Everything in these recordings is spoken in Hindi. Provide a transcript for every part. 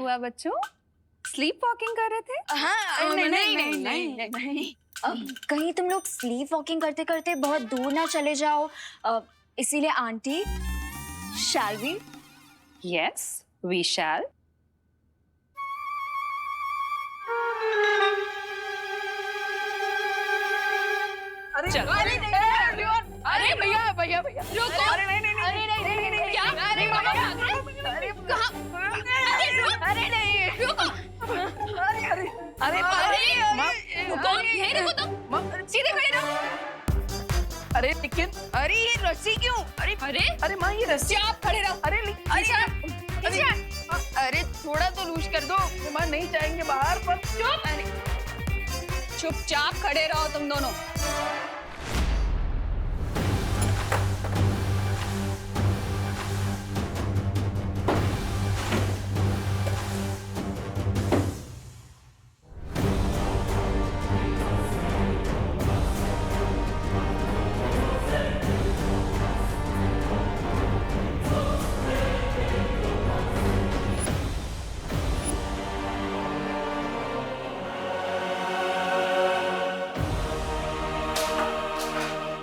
हुआ बच्चों? स्लीप वॉकिंग कर रहे थे? हाँ, नहीं। कहीं तुम लोग स्लीप वॉकिंग करते करते बहुत दूर ना चले जाओ, इसीलिए aunty, shall we? Yes, we shall. चलो। अरे भैया रुको। अरे नहीं क्या? अरे कहाँ? अरे नहीं रुको। अरे रुको, यहीं रुको तुम, सीधे खड़े रहो। अरे लेकिन अरे ये रस्सी क्यों? अरे माँ ये रस्सी। आप खड़े रहो। अरे थोड़ा तो लूज कर दो। माँ नहीं जाएंगे बाहर पर। चुपचाप खड़े रहो तुम दोनों।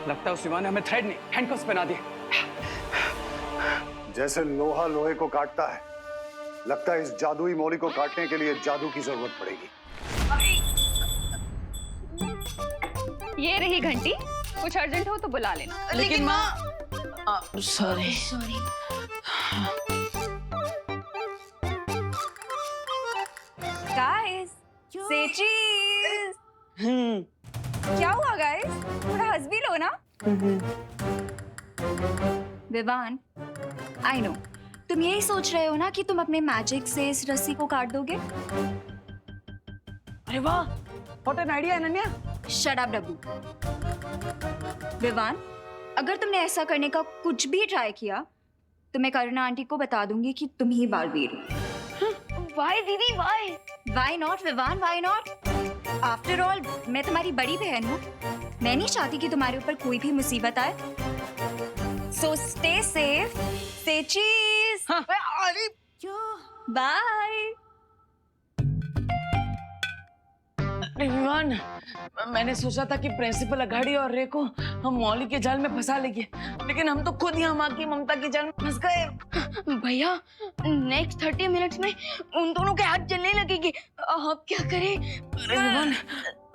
लगता है उस विमान ने हमें थ्रेड नहीं हैंडकफ्स पहना दिए। जैसे लोहा लोहे को काटता है, लगता है इस जादुई मौली को काटने के लिए जादू की जरूरत पड़ेगी। ये रही घंटी, कुछ अर्जेंट हो तो बुला लेना। लेकिन माँ सॉरी। गाइस, से चीज। क्या हुआ गाइस? थोड़ा हंस भी लो ना। विवान, आई नो, तुम यही सोच रहे हो ना कि तुम अपने मैजिक से इस रस्सी को काट दोगे? अरे वाह, what an idea Ananya. Shut up Dabbu. Vivaan, अगर तुमने ऐसा करने का कुछ भी ट्राई किया तो मैं करुणा आंटी को बता दूंगी कि तुम ही बालवीर हो। वाई दीदी why? Why not, Vivaan? Why not? After all, मैं तुम्हारी बड़ी बहन हूँ। मैं नहीं चाहती कि तुम्हारे ऊपर कोई भी मुसीबत आए। So stay safe, say cheese. अरे Bye. अरे विमान, मैंने सोचा था कि प्रिंसिपल अघाड़ी और रे को हम मौली के जाल में फंसा लेंगे, लेकिन हम तो खुद ही हम माँ की ममता के जाल में फंस गए। भैया, नेक्स्ट 30 मिनट्स में उन दोनों के हाथ जलने लगेंगे। अब क्या करें? अरे विमान,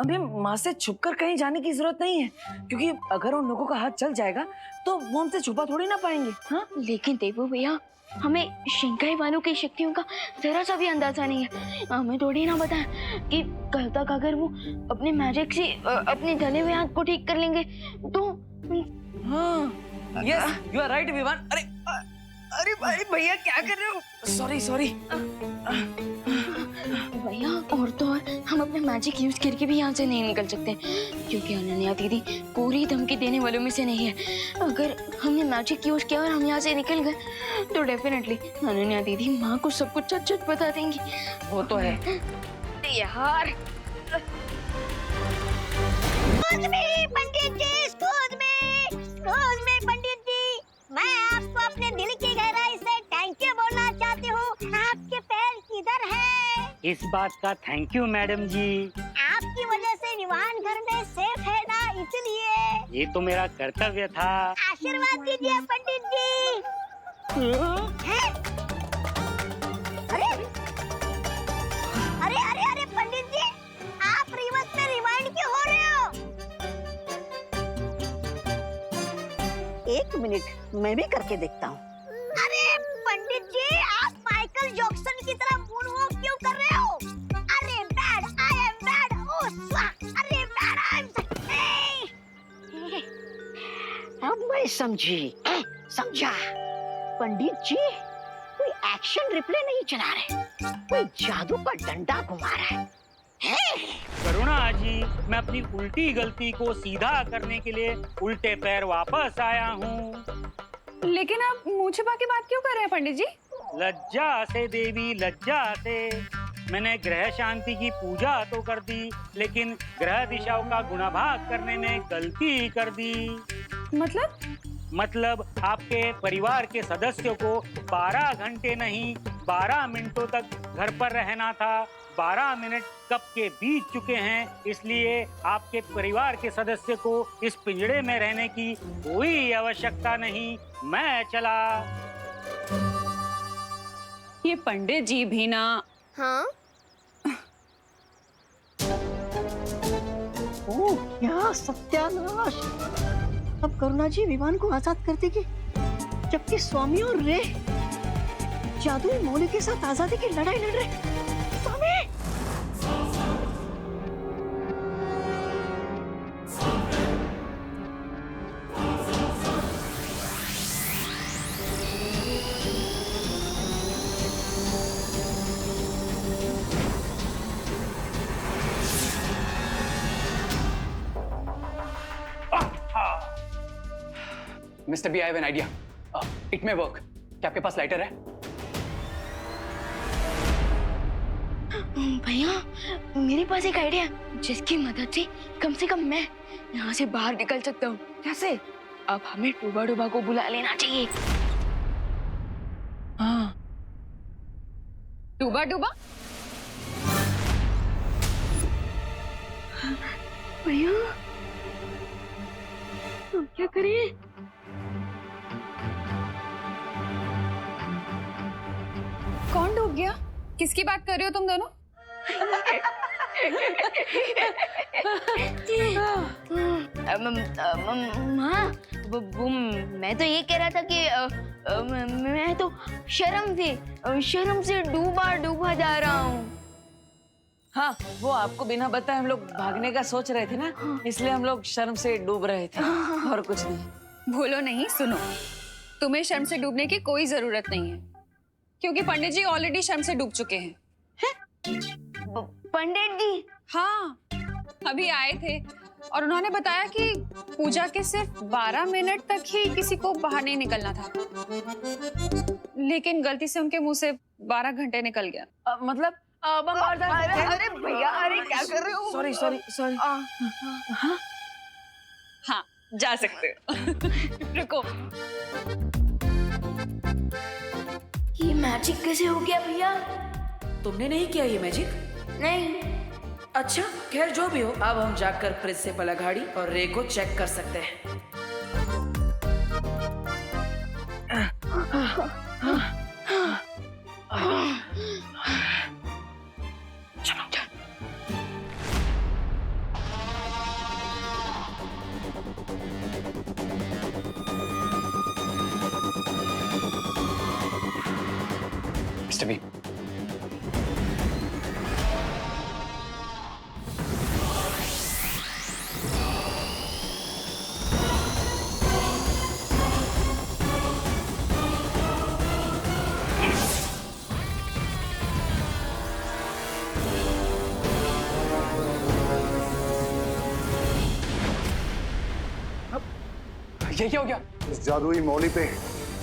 हमें माँ से छुपकर कहीं जाने की जरूरत नहीं है, क्योंकि अगर उन लोगों का हाथ जल जाएगा तो वो हमसे छुपा थोड़ी ना पाएंगे। हाँ, लेकिन देवू भैया, हमें शिंकाई वालों की शक्तियों का जरा सा भी अंदाजा नहीं है। हमें थोड़ी ना पता है कि कल तक अगर वो अपने मैजिक से अपने जले हुए हाथ को ठीक कर लेंगे तो। हाँ, यस, यू आर राइट विमान। अरे भाई भैया क्या कर रहे हो? सॉरी। भैया, और तो और हम अपने मैजिक यूज करके भी यहाँ से नहीं निकल सकते, क्योंकि अनन्या दीदी पूरी धमकी देने वालों में से नहीं है। अगर हमने मैजिक यूज किया और हम यहाँ से निकल गए तो डेफिनेटली अनन्या दीदी माँ को सब कुछ झट बता देंगी। वो तो है यार। पंडित जी, पंडित जी, मैं आपको अपने दिल की गहराई से थैंक यू बोलना चाहती हूँ। आपके पैर किधर है? इस बात का थैंक यू मैडम जी। आपकी वजह से विमान घर में सेफ है ना, इसलिए। ये तो मेरा कर्तव्य था। आशीर्वाद दीजिए पंडित जी। हैं? अरे पंडित जी, आप रिवर्स में रिवाइंड क्यों हो रहे हो? एक मिनट, मैं भी करके देखता हूँ। अरे पंडित जी, आप माइकल जैक्सन की तरह मूनवॉक क्यों कर रहे हो? अरे बैड, आई एम बैड। ओह स्वाहा, अरे बैड, आई एम अब मैं समझा। पंडित जी कोई एक्शन रिप्ले नहीं चला रहे, कोई जादू का डंडा घुमा रहा है। करुणा जी, मैं अपनी उल्टी गलती को सीधा करने के लिए उल्टे पैर वापस आया हूँ। लेकिन आप मुंह छिपा के बात क्यों कर रहे हैं पंडित जी? लज्जा से देवी, लज्जा से। मैंने ग्रह शांति की पूजा तो कर दी, लेकिन ग्रह दिशाओं का गुणाभाग करने में गलती कर दी। मतलब आपके परिवार के सदस्यों को 12 घंटे नहीं 12 मिनटों तक घर पर रहना था। 12 मिनट कब के बीत चुके हैं, इसलिए आपके परिवार के सदस्य को इस पिंजड़े में रहने की कोई आवश्यकता नहीं। मैं चला। ये पंडित जी भी ना। हाँ? ओह, क्या सत्यानाश! अब करुणा जी विमान को आजाद कर देगी, जबकि स्वामी और रे जादुई मौली के साथ आजादी की लड़ाई लड़ रहे। स्वामी! Mister B, I have an idea. It may work. क्या आपके पास लाइटर है? भैया, मेरे पास एक आइडिया है जिसकी मदद से कम मैं यहाँ से बाहर निकल सकता हूँ। कैसे? अब हमें डूबा डूबा को बुला लेना चाहिए। हाँ। डूबा डूबा? भैया, तो क्या करें? कौन डूब गया? किसकी बात कर रहे हो तुम दोनों? माँ, मैं तो ये कह रहा था कि मैं तो शर्म से डूबा डूबा जा रहा हूँ। हाँ, वो आपको बिना बताए हम लोग भागने का सोच रहे थे ना, इसलिए हम लोग शर्म से डूब रहे थे और कुछ नहीं। भूलो नहीं, सुनो, तुम्हें शर्म से डूबने की कोई जरूरत नहीं है, क्योंकि पंडित जी ऑलरेडी शर्म से डूब चुके हैं। पंडित जी? हाँ, अभी आए थे और उन्होंने बताया कि पूजा के सिर्फ 12 मिनट तक ही किसी को बाहर नहीं निकलना था, लेकिन गलती से उनके मुंह से 12 घंटे निकल गया। मतलब अरे भैया, अरे क्या कर रहे हो? सॉरी। हाँ, जा सकते हो। रुको, ये मैजिक कैसे हो गया भैया? तुमने नहीं किया ये मैजिक? नहीं। अच्छा, खैर जो भी हो, अब हम जाकर प्रिंसिपल अघाड़ी और रे को चेक कर सकते हैं। मिस्टर बी, ये क्या हो गया? इस जादुई मौली पे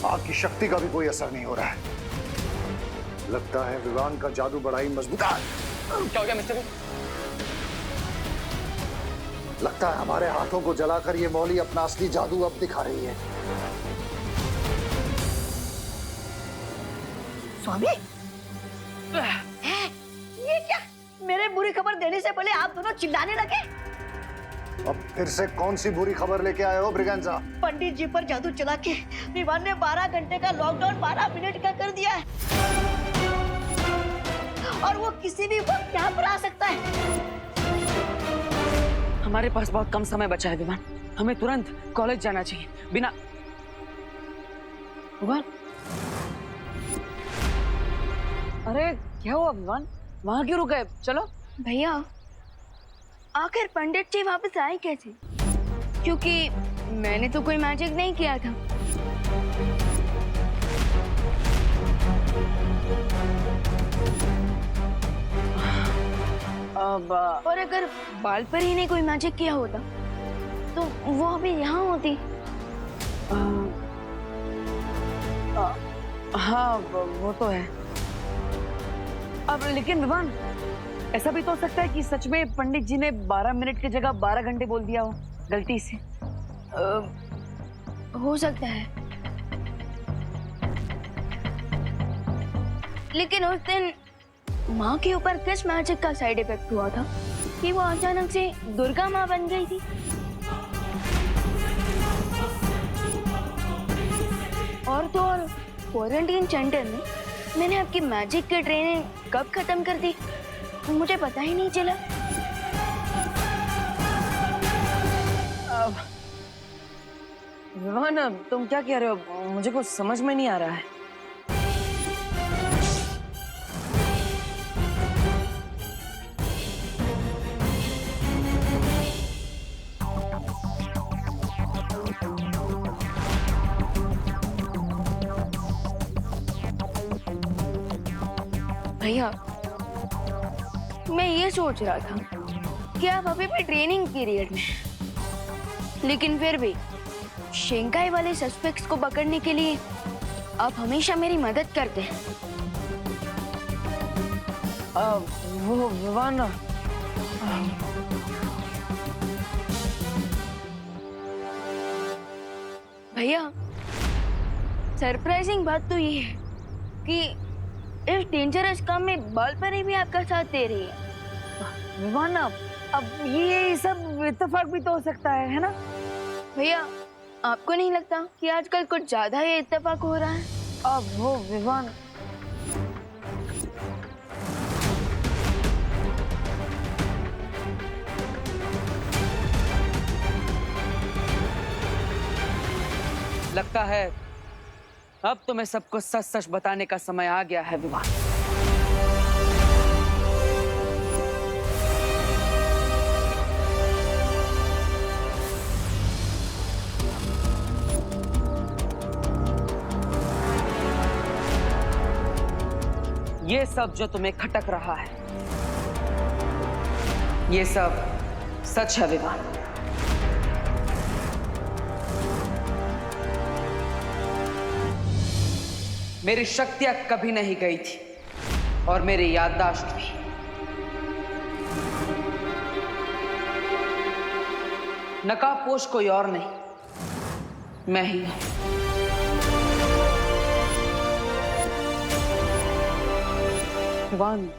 आग की शक्ति का भी कोई असर नहीं हो रहा है। लगता है विवान का जादू बड़ा ही मजबूत है। क्या हो गया मिस्टर बी? लगता है हमारे हाथों को जलाकर ये मौली अपना असली जादू अब दिखा रही है। स्वामी, ये क्या? मेरे बुरी खबर देने से पहले आप दोनों चिल्लाने लगे। अब फिर से कौन सी बुरी खबर लेके आए हो ब्रिगेंजा? पंडित जी पर जादू चला के विवान ने 12 घंटे का लॉकडाउन 12 मिनट का कर दिया है, और वो किसी भी वक्त यहाँ पर आ सकता है। हमारे पास बहुत कम समय बचा है विमान, हमें तुरंत कॉलेज जाना चाहिए। बिना विमान, अरे क्या हुआ विमान? वहां क्यों रुक गए? चलो। भैया, आखिर पंडित जी वापस आए कैसे? क्योंकि मैंने तो कोई मैजिक नहीं किया था। अब और अगर बाल पर ही ने कोई मैजिक किया होता तो वो अभी यहाँ होती। हाँ, वो तो है। अब लेकिन विमान, ऐसा भी तो हो सकता है कि सच में पंडित जी ने 12 मिनट की जगह 12 घंटे बोल दिया हो गलती से। हो सकता है, लेकिन उस दिन माँ के ऊपर किस मैजिक का साइड इफेक्ट हुआ था कि वो अचानक से दुर्गा माँ बन गई थी? और तो और क्वारंटीन सेंटर में मैंने आपकी मैजिक की ट्रेनिंग कब खत्म कर दी मुझे पता ही नहीं चला। विवान, तुम क्या कह रहे हो? मुझे कुछ समझ में नहीं आ रहा है। भैया, मैं ये सोच रहा था कि आप अभी भी ट्रेनिंग पीरियड में हैं, लेकिन फिर भी शिंकाई वाले सस्पेक्ट्स को पकड़ने के लिए आप हमेशा मेरी मदद करते हैं। वो विवान, भैया, सरप्राइजिंग बात तो ये है कि इस डेंजरस काम में बालपरी भी आपका साथ दे रही है। विवान, अब ये सब इत्तेफाक भी तो हो सकता है ना? भैया, आपको नहीं लगता कि आजकल कुछ ज्यादा ही इत्तेफाक हो रहा है? अब वो विवान, लगता है अब तुम्हें सबको सच सच बताने का समय आ गया है विवान। ये सब जो तुम्हें खटक रहा है, ये सब सच है विवान। मेरी शक्तियां कभी नहीं गई थी और मेरी याददाश्त भी। नकाबपोश कोई और नहीं, मैं ही हूं। विवान,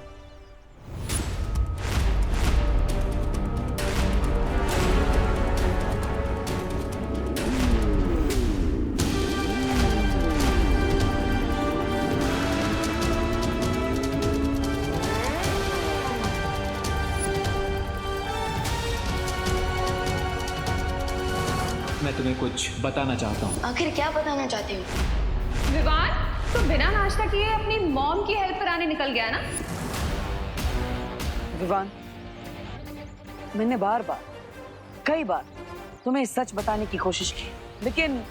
मैं तुम्हें कुछ बताना चाहता हूँ। आखिर क्या बताना चाहते हो? विवान, तो बिना नाश्ता किए अपनी मॉम की हेल्प कराने निकल गया ना? विवान, मैंने बार बार, कई बार तुम्हें सच बताने की कोशिश की, लेकिन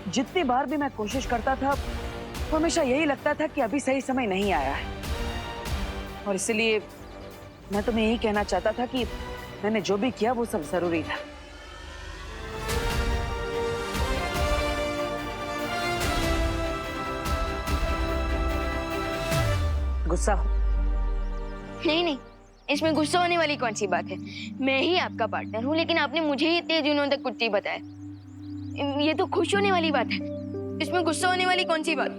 जितनी बार भी मैं कोशिश करता था तो हमेशा यही लगता था कि अभी सही समय नहीं आया है। और इसलिए मैं तुम्हें यही कहना चाहता था कि मैंने जो भी किया वो सब जरूरी था। गुस्सा हो? नहीं नहीं, इसमें गुस्सा होने वाली कौन सी बात है? मैं ही आपका पार्टनर हूँ, लेकिन आपने मुझे ही इतने दिनों तक कुछ नहीं बताया। ये तो खुश होने वाली बात है, इसमें गुस्सा होने वाली कौन सी बात?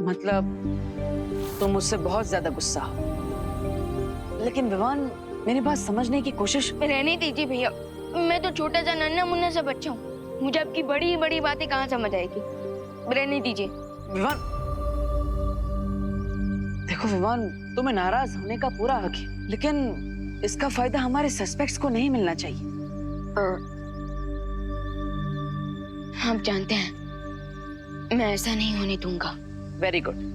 मतलब तुम मुझसे बहुत ज्यादा गुस्सा हो। लेकिन विवान, मेरी बात समझने की कोशिश। रहने दीजिए भैया, मैं तो छोटा सा नन्हा मुन्ना सा बच्चा हूँ, मुझे आपकी बड़ी बड़ी बातें कहाँ समझ आएगी? रहने दीजिए। विवान, देखो विवान, तुम्हें नाराज होने का पूरा हक है, लेकिन इसका फायदा हमारे सस्पेक्ट्स को नहीं मिलना चाहिए। आप जानते हैं, मैं ऐसा नहीं होने दूंगा। Very good.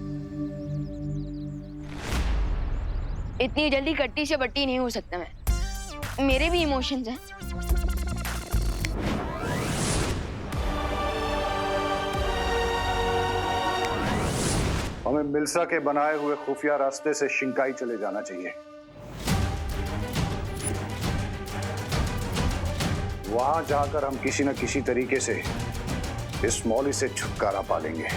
इतनी जल्दी कट्टी से बट्टी नहीं हो सकता मैं, मेरे भी इमोशंस हैं। हमें मिल्सा के बनाए हुए खुफिया रास्ते से शिंकाई चले जाना चाहिए। वहां जाकर हम किसी न किसी तरीके से इस मौली से छुटकारा पा लेंगे।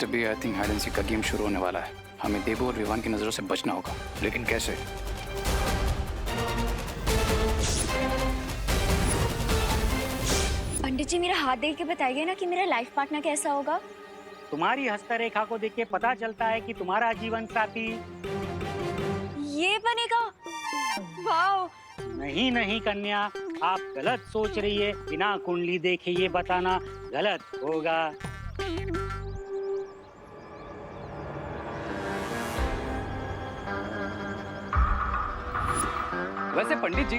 Mister B, I think hide and seek का गेम शुरू होने वाला है। हमें देबू और विवान की नजरों से बचना होगा। लेकिन कैसे? पंडित जी मेरा हाथ देख के बताइए ना कि मेरा लाइफ पार्टनर कैसा होगा। तुम्हारी हस्तरेखा को देख के पता चलता है कि तुम्हारा जीवन साथी ये बनेगा। वाओ। नहीं नहीं कन्या, आप गलत सोच रही है। बिना कुंडली देखे ये बताना गलत होगा। वैसे पंडित जी,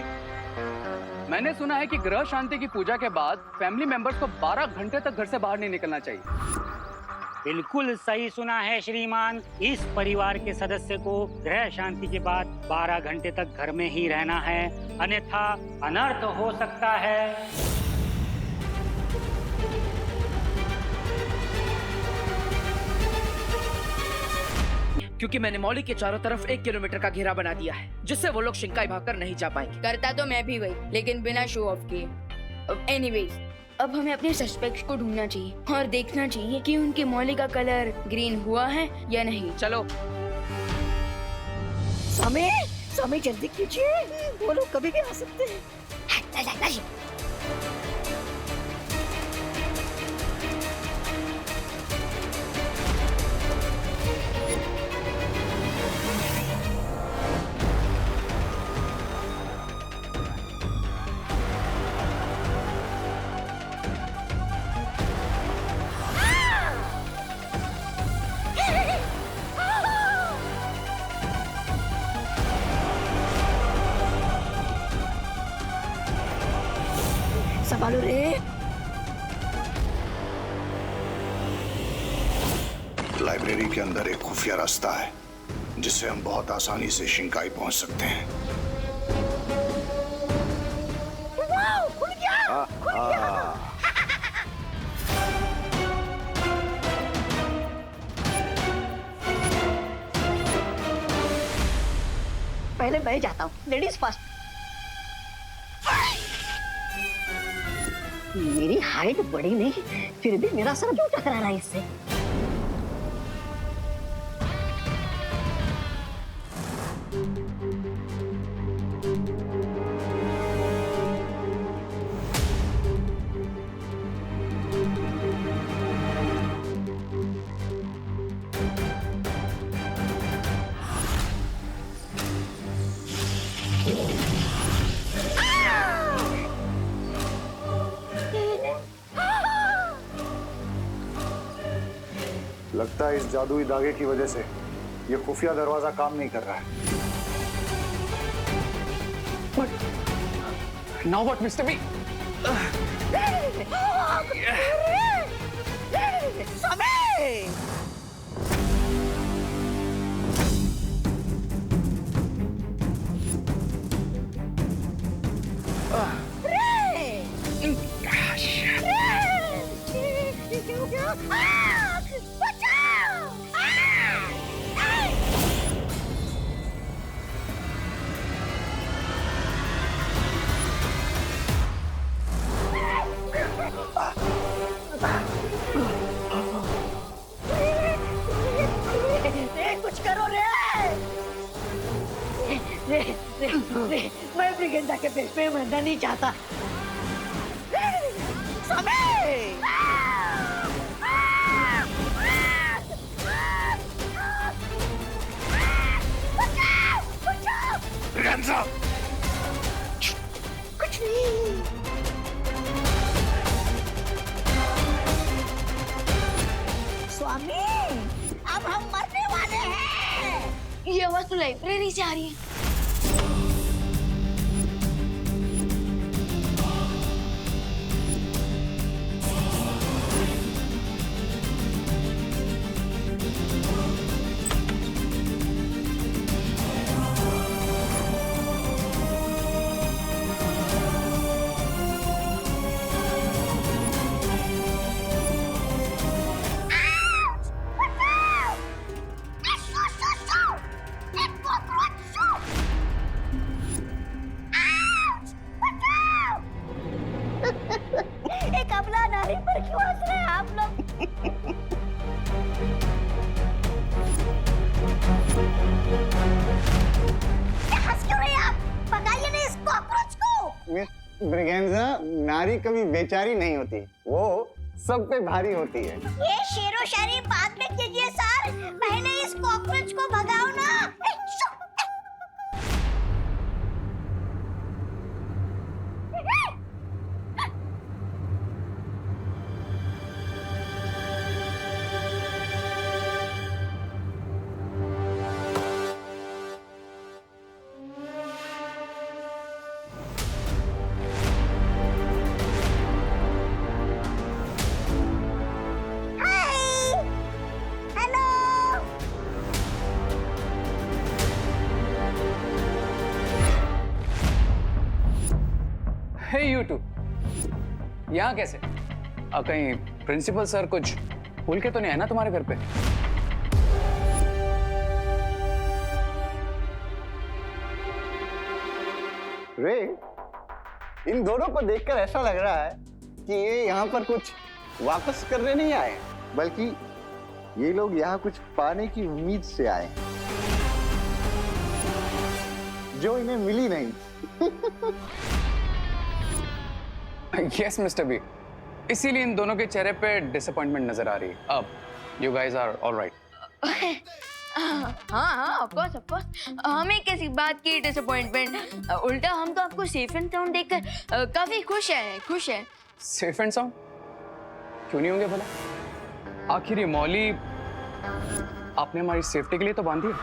मैंने सुना है कि ग्रह शांति की पूजा के बाद फैमिली मेंबर्स को 12 घंटे तक घर से बाहर नहीं निकलना चाहिए। बिल्कुल सही सुना है श्रीमान। इस परिवार के सदस्य को ग्रह शांति के बाद 12 घंटे तक घर में ही रहना है, अन्यथा अनर्थ हो सकता है। क्योंकि मैंने मौली के चारों तरफ 1 किलोमीटर का घेरा बना दिया है, जिससे वो लोग शिंकाई भागकर नहीं जा पाएंगे। करता तो मैं भी वही, लेकिन बिना शो ऑफ किए। एनीवेज, अब हमें अपने सस्पेक्ट्स को ढूंढना चाहिए और देखना चाहिए कि उनके मौली का कलर ग्रीन हुआ है या नहीं। चलो। समय समय जल्दी कीजिए, वो लोग कभी भी आ सकते हैं। संभालो रे। लाइब्रेरी के अंदर एक खुफिया रास्ता है जिससे हम बहुत आसानी से शिंकाई पहुंच सकते हैं। पहले मैं जाता हूँ, लेडीज फर्स्ट। मेरी हाइट बड़ी नहीं, फिर भी मेरा सर क्यों टकरा रहा है इससे? लगता है इस जादुई धागे की वजह से ये खुफिया दरवाजा काम नहीं कर रहा है। Now what, Mr. B? समय! कुछ करो रे! मैं ब्रिगेंडा के पेट में मरना नहीं चाहता। समय! ब्रिगेंडा! कुछ नहीं। स्वामी, अब हम मरने वाले हैं। ये आवाज तो लाइब्रेरी से आ रही है। मिस ब्रिगेंजा, नारी कभी बेचारी नहीं होती, वो सब पे भारी होती है। ये शेरो शायरी बाद में कीजिए सर, पहले इस कॉकरोच को भगाओ ना। हे यू टू, यहाँ कैसे? कहीं प्रिंसिपल सर कुछ भूल के तो नहीं है ना तुम्हारे घर पे? रे, इन दोनों को देखकर ऐसा लग रहा है कि ये यहाँ पर कुछ वापस करने नहीं आए, बल्कि ये लोग यहाँ कुछ पाने की उम्मीद से आए हैं, जो इन्हें मिली नहीं। यस मिस्टर बी, इसीलिए इन दोनों के चेहरे पे डिसअपॉइंटमेंट नजर आ रही है। अब यू गाइस आर ऑलराइट। हाँ ऑफ कोर्स हमें किसी बात की डिसअपॉइंटमेंट, उल्टा हम तो आपको सेफ एंड साउंड देखकर काफी खुश हैं। सेफ एंड साउंड क्यों नहीं होंगे भला? आखिर ये मौली आपने हमारी सेफ्टी के लिए तो बांधी है।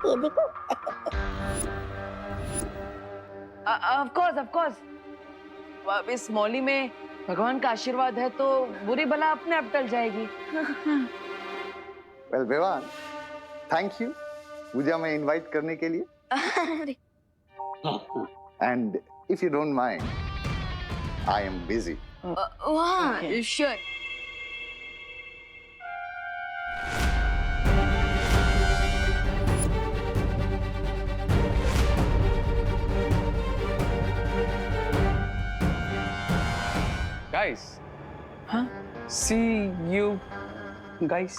ये देखो। ऑफ कोर्स अब इस मौली में भगवान का आशीर्वाद है तो बुरी बला अपने आप टल जाएगी। वेल विवान, थैंक यू पूजा में इनवाइट करने के लिए। And if you don't mind, I am busy. वाह sure. Guys, see you guys.